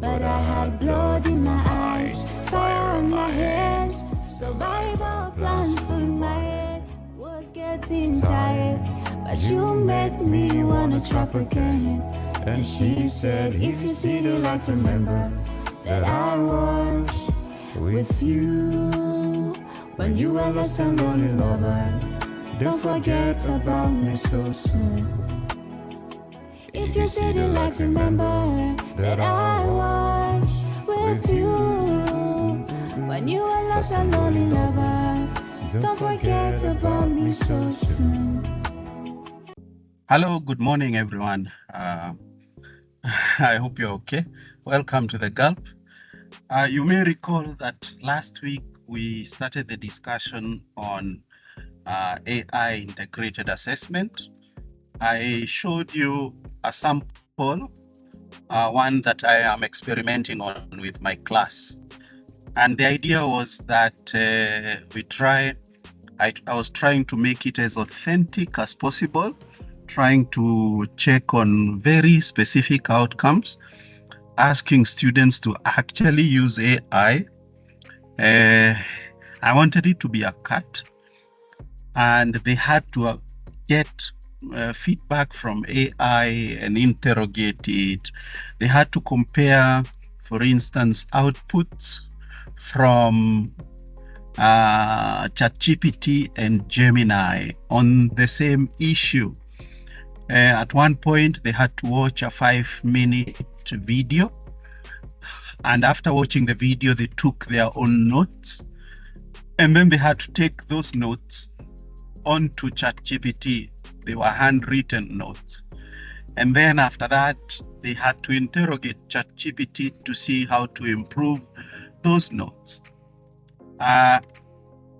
but I had blood in my eyes, fire on my hands. Survival plans for my head was getting tired, but you made me wanna trap again. And she said, if you see the lights, remember that I was with you when you were lost and lonely lover. Don't forget about me so soon. If you see the lights, remember that I was with you when you were lost and lonely lover. Don't forget about me so soon. Hello, good morning, everyone. I hope you're okay. Welcome to the Gulp. You may recall that last week we started the discussion on AI integrated assessment. I showed you a sample, one that I am experimenting on with my class. And the idea was that I was trying to make it as authentic as possible, trying to check on very specific outcomes, asking students to actually use AI. I wanted it to be a cut, and they had to get feedback from AI and interrogate it. They had to compare, for instance, outputs from ChatGPT and Gemini on the same issue. At one point, they had to watch a 5-minute video. And after watching the video, they took their own notes. And then they had to take those notes onto ChatGPT. They were handwritten notes. And then after that, they had to interrogate ChatGPT to see how to improve those notes. And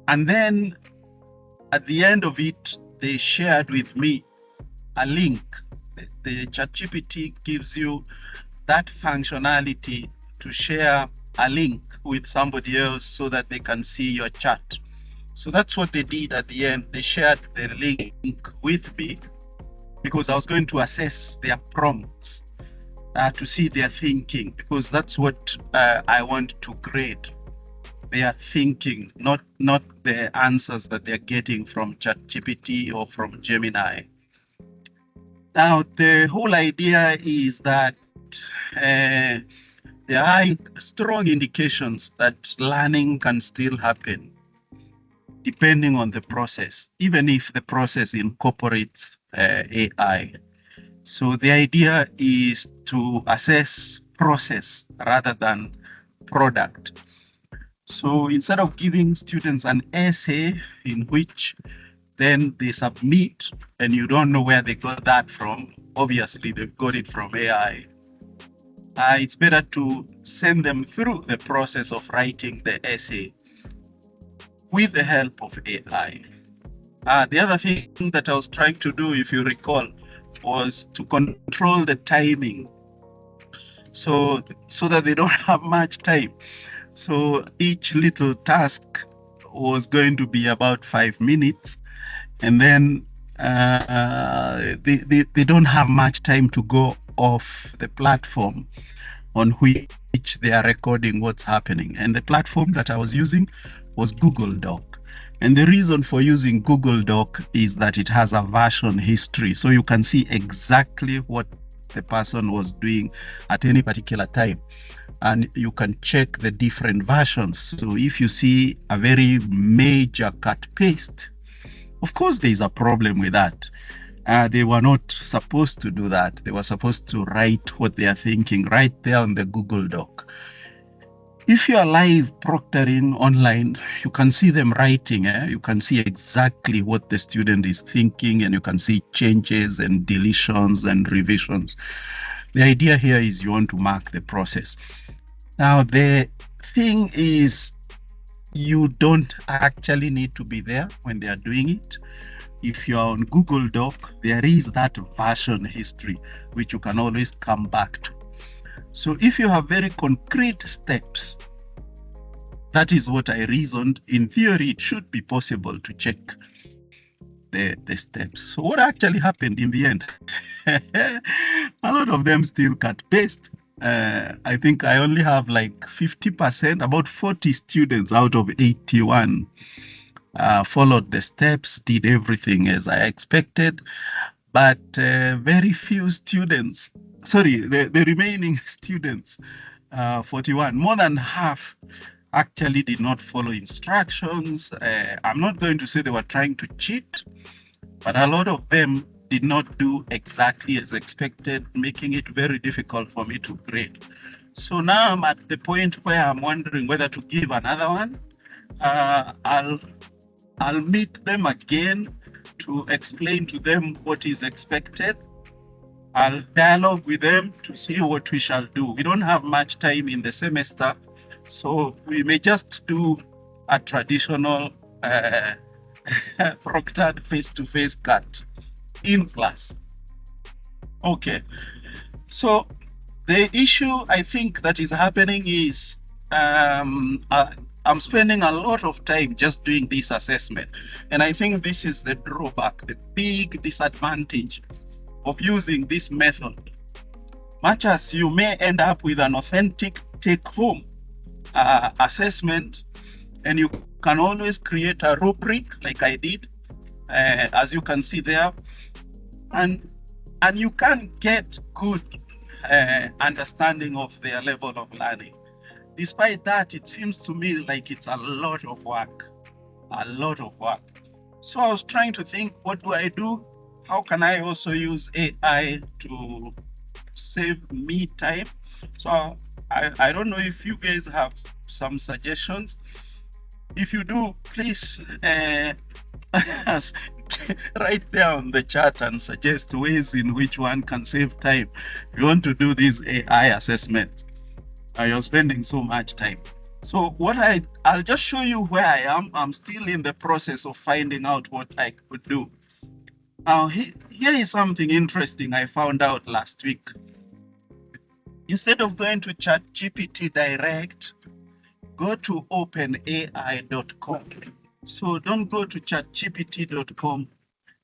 then at the end of it, they shared with me a link. The ChatGPT gives you that functionality to share a link with somebody else so that they can see your chat. So that's what they did at the end. They shared the link with me because I was going to assess their prompts to see their thinking, because that's what I want to grade. Their thinking, not the answers that they're getting from ChatGPT or from Gemini. Now, the whole idea is that there are strong indications that learning can still happen depending on the process, even if the process incorporates AI. So the idea is to assess process rather than product. So instead of giving students an essay in which then they submit and you don't know where they got that from, obviously they've got it from AI, it's better to send them through the process of writing the essay with the help of AI. The other thing that I was trying to do, if you recall, was to control the timing so that they don't have much time. So each little task was going to be about 5 minutes, and then they don't have much time to go off the platform on which they are recording what's happening. And the platform that I was using was Google Doc. And the reason for using Google Doc is that it has a version history. So you can see exactly what the person was doing at any particular time. And you can check the different versions. So if you see a very major cut paste, of course there's a problem with that. They were not supposed to do that. They were supposed to write what they are thinking right there on the Google Doc. If you are live proctoring online, you can see them writing. You can see exactly what the student is thinking, and you can see changes and deletions and revisions. The idea here is you want to mark the process. Now, the thing is, you don't actually need to be there when they are doing it. If you're on Google Doc, there is that version history, which you can always come back to. So if you have very concrete steps, that is what I reasoned. In theory, it should be possible to check the steps. So what actually happened in the end? A lot of them still cut paste. I think I only have like 50%, about 40 students out of 81 followed the steps, did everything as I expected, but very few students, sorry, the remaining students, 41, more than half actually did not follow instructions. I'm not going to say they were trying to cheat, but a lot of them did not do exactly as expected, making it very difficult for me to grade. So now I'm at the point where I'm wondering whether to give another one. I'll meet them again to explain to them what is expected. I'll dialogue with them to see what we shall do. We don't have much time in the semester, so we may just do a traditional proctored face-to-face cut in class. Okay, so the issue I think that is happening is I'm spending a lot of time just doing this assessment. And I think this is the drawback, the big disadvantage of using this method. Much as you may end up with an authentic take-home assessment, and you can always create a rubric like I did, as you can see there, and you can get good understanding of their level of learning. Despite that, it seems to me like it's a lot of work, So I was trying to think, what do I do? How can I also use AI to save me time? So I don't know if you guys have some suggestions. If you do, please write there on the chat and suggest ways in which one can save time. If you want to do these AI assessments, you're spending so much time. So what I'll just show you where I am. I'm still in the process of finding out what I could do. Now, here is something interesting I found out last week. Instead of going to ChatGPT direct, go to OpenAI.com. So don't go to ChatGPT.com.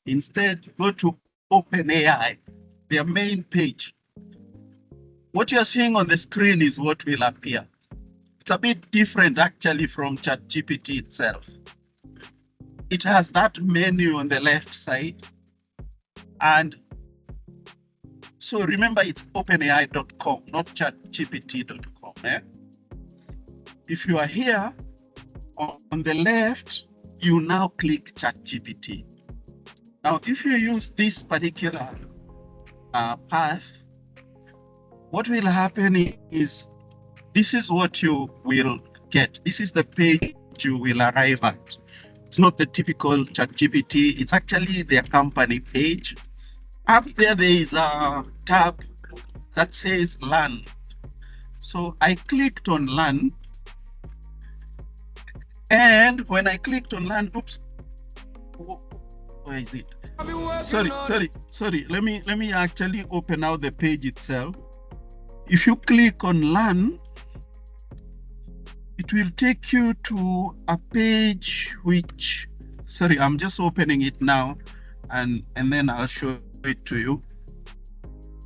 Instead, go to OpenAI, their main page. What you're seeing on the screen is what will appear. It's a bit different actually from ChatGPT itself. It has that menu on the left side. And so remember, it's OpenAI.com, not ChatGPT.com. If you are here on the left, you now click ChatGPT. Now, if you use this particular path, what will happen is this is what you will get. This is the page you will arrive at. It's not the typical ChatGPT. It's actually their company page. Up there is a tab that says Learn. So I clicked on Learn. And when I clicked on Learn, oops, where is it? Sorry. Let me actually open out the page itself. If you click on Learn, it will take you to a page which, sorry, I'm just opening it now, and then I'll show it to you.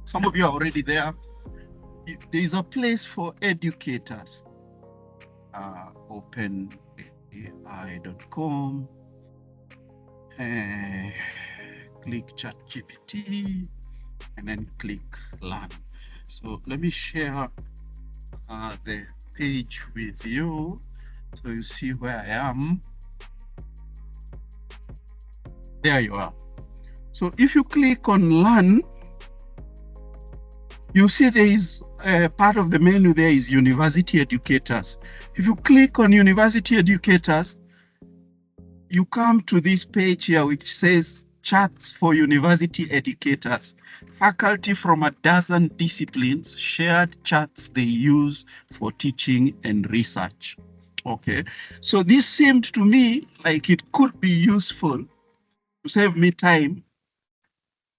Some of you are already there. There is a place for educators. OpenAI.com. Click ChatGPT, and then click Learn. So let me share the page with you so you see where I am. There you are. So if you click on Learn, you see there is part of the menu there is University Educators. If you click on University Educators, you come to this page here which says Chats for University Educators. Faculty from a dozen disciplines shared chats they use for teaching and research. Okay, so this seemed to me like it could be useful to save me time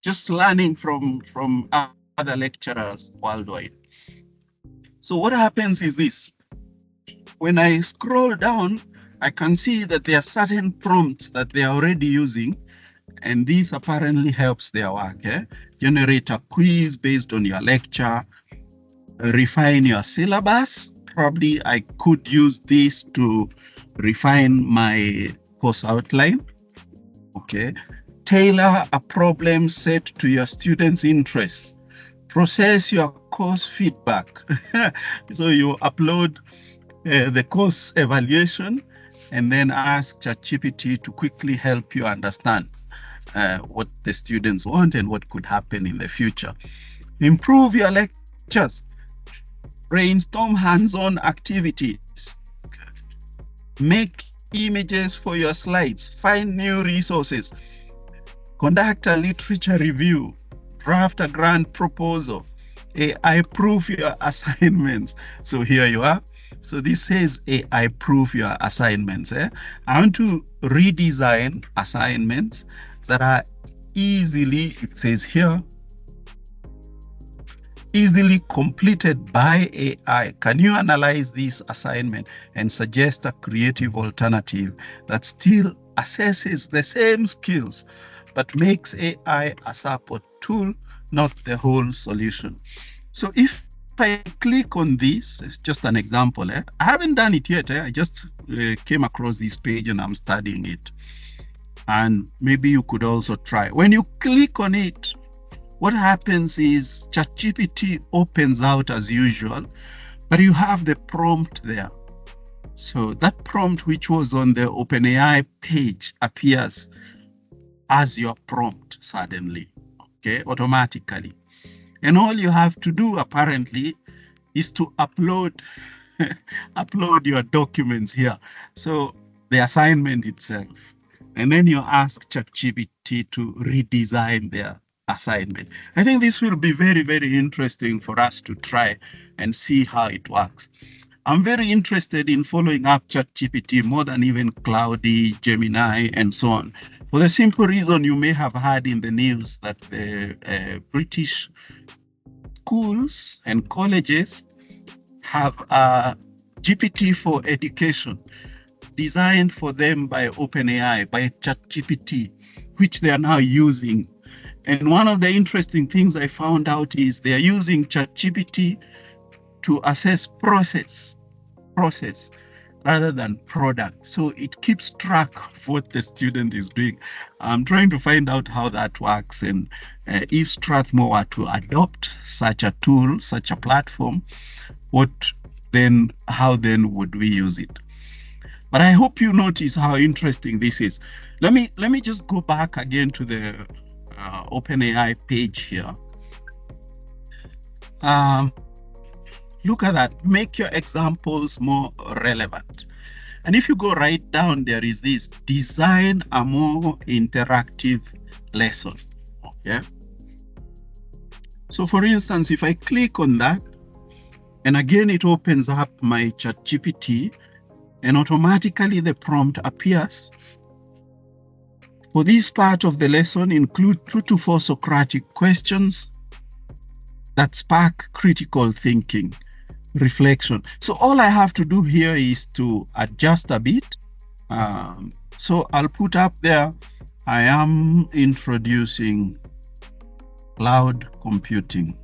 just learning from other lecturers worldwide. So what happens is this. When I scroll down, I can see that there are certain prompts that they are already using, and this apparently helps their work. Generate a quiz based on your lecture, refine your syllabus. Probably I could use this to refine my course outline. Okay. Tailor a problem set to your students' interests. Process your course feedback. So you upload the course evaluation and then ask ChatGPT to quickly help you understand what the students want and what could happen in the future. Improve your lectures. Brainstorm hands-on activities. Make images for your slides. Find new resources. Conduct a literature review. Draft a grant proposal. AI proof your assignments. So here you are. So this says AI proof your assignments. I want to redesign assignments that are easily, it says here, easily completed by AI. Can you analyze this assignment and suggest a creative alternative that still assesses the same skills, but makes AI a support tool, not the whole solution? So if I click on this, it's just an example. I haven't done it yet. I just came across this page and I'm studying it. And maybe you could also try. When you click on it, what happens is ChatGPT opens out as usual, but you have the prompt there. So that prompt, which was on the OpenAI page, appears as your prompt suddenly, okay, automatically. And all you have to do, apparently, is to upload your documents here. So the assignment itself. And then you ask ChatGPT to redesign their assignment. I think this will be very, very interesting for us to try and see how it works. I'm very interested in following up ChatGPT more than even Cloudy, Gemini, and so on. For the simple reason you may have heard in the news that the British schools and colleges have a GPT for education designed for them by OpenAI, by ChatGPT, which they are now using. And one of the interesting things I found out is they are using ChatGPT to assess process rather than product. So it keeps track of what the student is doing. I'm trying to find out how that works, and if Strathmore were to adopt such a tool, such a platform, how then would we use it? But I hope you notice how interesting this is. Let me just go back again to the OpenAI page here. Look at that. Make your examples more relevant. And if you go right down, there is this: design a more interactive lesson. Okay. So for instance, if I click on that, and again, it opens up my ChatGPT, and automatically the prompt appears. For this part of the lesson, include 2 to 4 Socratic questions that spark critical thinking, reflection. So all I have to do here is to adjust a bit. So I'll put up there, I am introducing cloud computing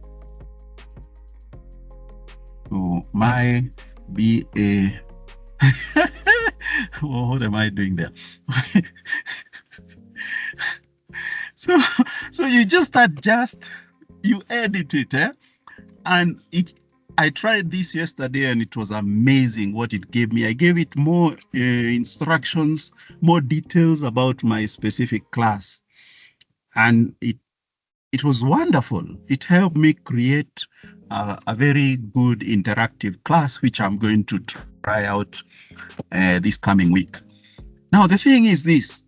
to my BA. What am I doing there? So you just adjust, you edit it, and I tried this yesterday and it was amazing what it gave me. I gave it more instructions, more details about my specific class, and it was wonderful. It helped me create a very good interactive class, which I'm going to try out this coming week. Now, the thing is this.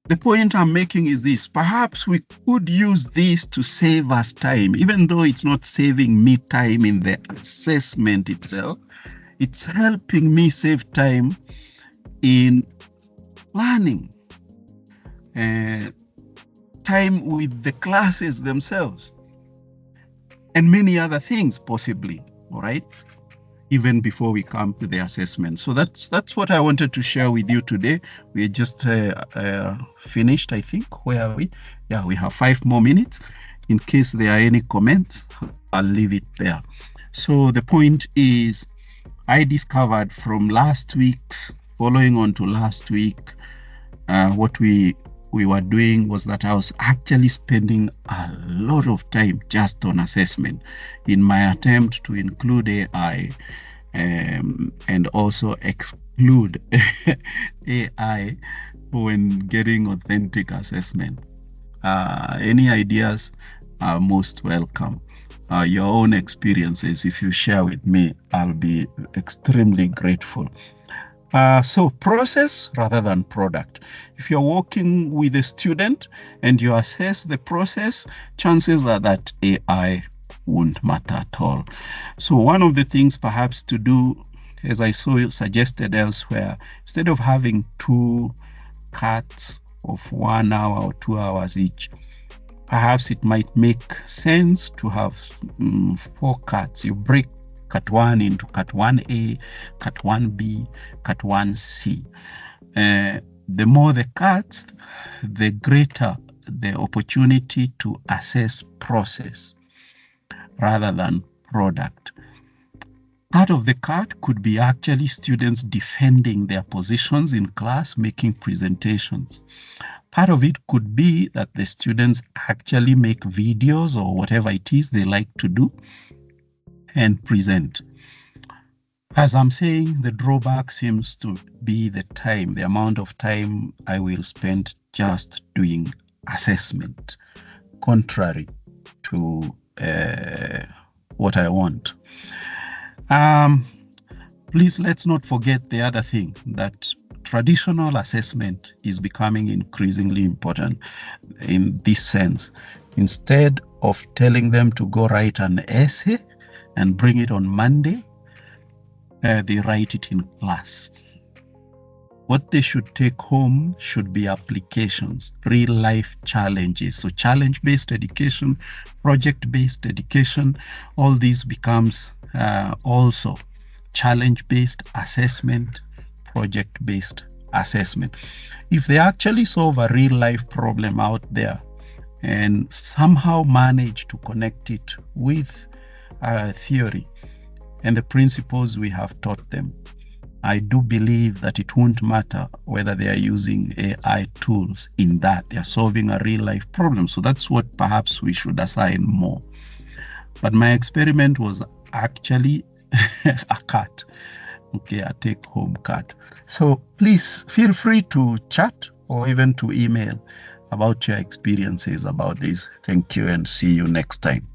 The point I'm making is this: perhaps we could use this to save us time, even though it's not saving me time in the assessment itself. It's helping me save time in planning, time with the classes themselves, and many other things possibly, all right? Even before we come to the assessment. So that's what I wanted to share with you today. We just finished, I think. Where are we? Yeah, we have 5 more minutes. In case there are any comments, I'll leave it there. So the point is, I discovered from last week's, following on to last week, what we were doing was that I was actually spending a lot of time just on assessment in my attempt to include AI and also exclude AI when getting authentic assessment. Any ideas are most welcome. Your own experiences, if you share with me, I'll be extremely grateful. So process rather than product. If you're working with a student and you assess the process, chances are that AI won't matter at all. So one of the things perhaps to do, as I saw suggested elsewhere, instead of having 2 cuts of 1 hour or 2 hours each, perhaps it might make sense to have 4 cuts. You break cut 1 into cut 1A, cut 1B, cut 1C. The more the cuts, the greater the opportunity to assess process rather than product. Part of the cut could be actually students defending their positions in class, making presentations. Part of it could be that the students actually make videos or whatever it is they like to do and present. As I'm saying, the drawback seems to be the time, the amount of time I will spend just doing assessment, contrary to what I want. Please, let's not forget the other thing, that traditional assessment is becoming increasingly important in this sense. Instead of telling them to go write an essay and bring it on Monday, they write it in class. What they should take home should be applications, real life challenges. So challenge-based education, project-based education, all these becomes also challenge-based assessment, project-based assessment. If they actually solve a real life problem out there and somehow manage to connect it with theory and the principles we have taught them, I do believe that it won't matter whether they are using AI tools in that. They are solving a real life problem. So that's what perhaps we should assign more. But my experiment was actually a cut, okay, a take-home cut. So please feel free to chat or even to email about your experiences about this. Thank you and see you next time.